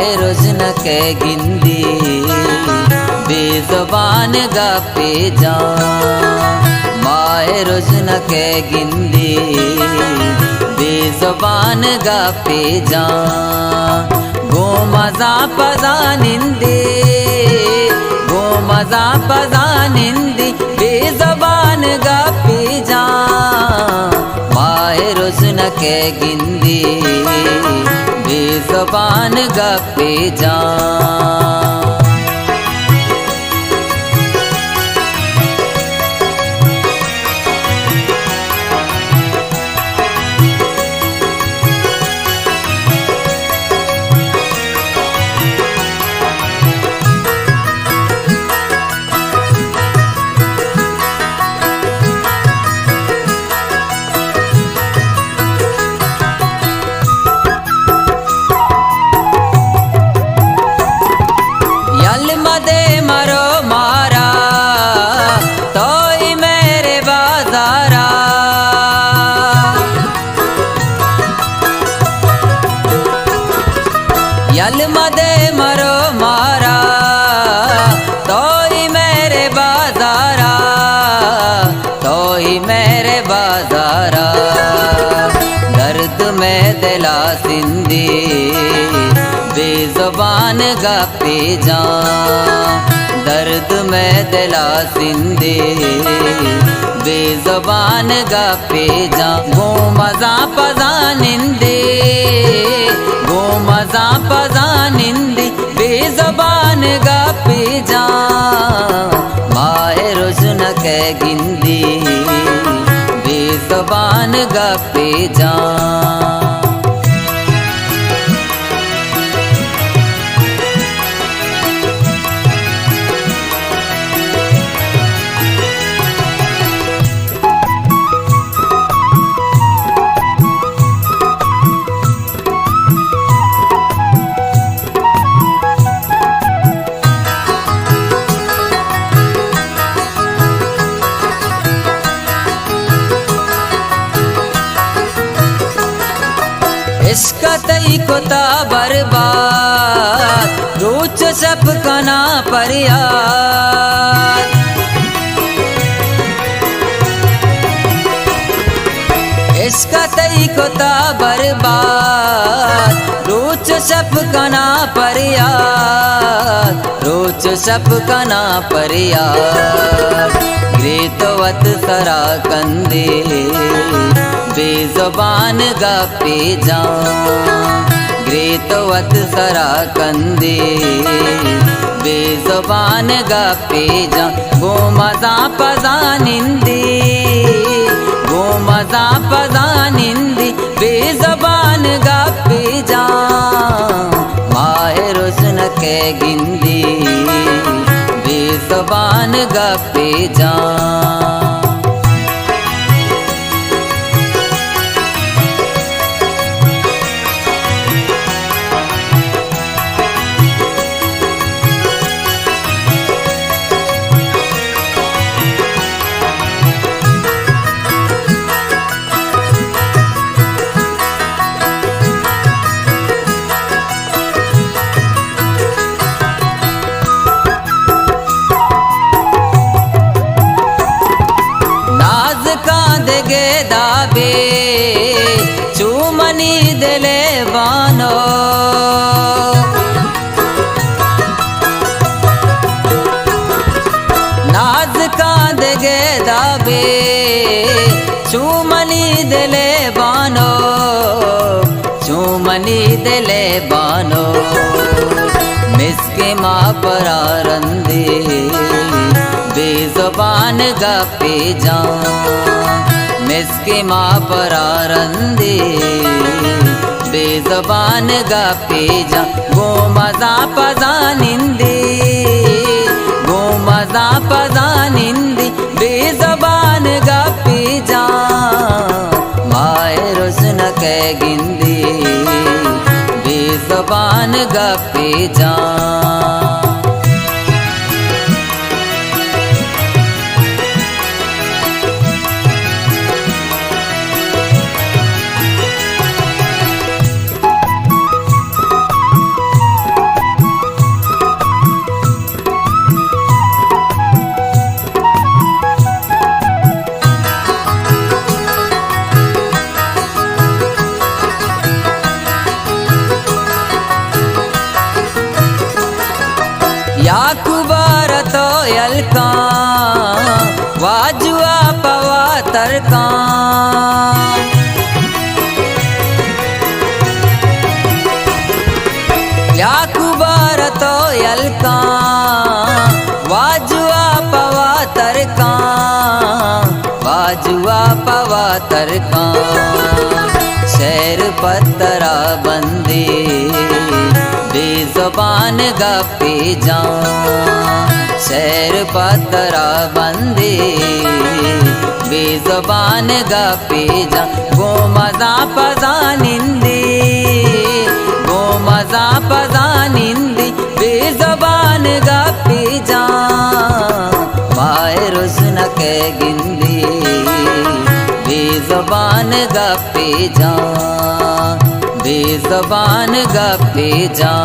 माए रोजन के गिंदी बेज़बान गपे जा माए रोजन के गिंदी बेज़बान गपे जा गो मजा पजा निंदे गो मजा पजा निंदी बेज़बान गपे जा माए रोजन के गिंदी बेज़बान गपे जा मदे मरो मारा तोई मेरे बाजारा यल मदे मरो मारा तोई मेरे बाजारा तोई मेरे बाजारा दर्द में दिला सिंधी बेज़बान गपे जा दर्द में दिला सिंधे बेज़बान गपे जा गो मजा पजा निंदे गो मजा पजा निंदे बेज़बान गपे जा माए रोजन के गिंदी बेज़बान गपे जा इश्क तई कोता बर्बाद रोच सब कना पर याद इश्क तई कोता बर्बाद रोच सब कना पर याद रोच सब कना पर याद ग्रेतवत सरा कंदे बेज़बान गपे जा ग्रेतवत सरा कंदे बेज़बान गपे जा गो मजा पजा निंदे गो मजा पजा निंदे बेज़बान गपे जा माए रोजन के गिंदी बेज़बान गपे जा गे दाबे चूमनी दिले बानो नाज कांद गे दाबे चूमनी दिले बानो चूमनी दिले बानो मिसके माँ परा रंदे बेज़बान गपे जा मिसके माँ परा रंदे बेज़बान गपे जा गो मजा पजा निंदे गो मजा पजा निंदे बेज़बान गपे जा माए रोजन के गिंदी बेज़बान गपे जा यलका वाजुआ पवातर का याकुबार तो यलका वाजुआ पवातर का वाजुआ पवातर का शेर पत्तरा बंदी बेज़ुबान गप्पी जा शेर पत्तरा बंदी बेज़ुबान गप्पी जा गो मजा पजा निंदी गो मजा पजा निंदी बेज़ुबान गप्पी जा माए रुस्न के गिंदी बेज़ुबान गप्पी जा बेज़ुबान गप्पी जा।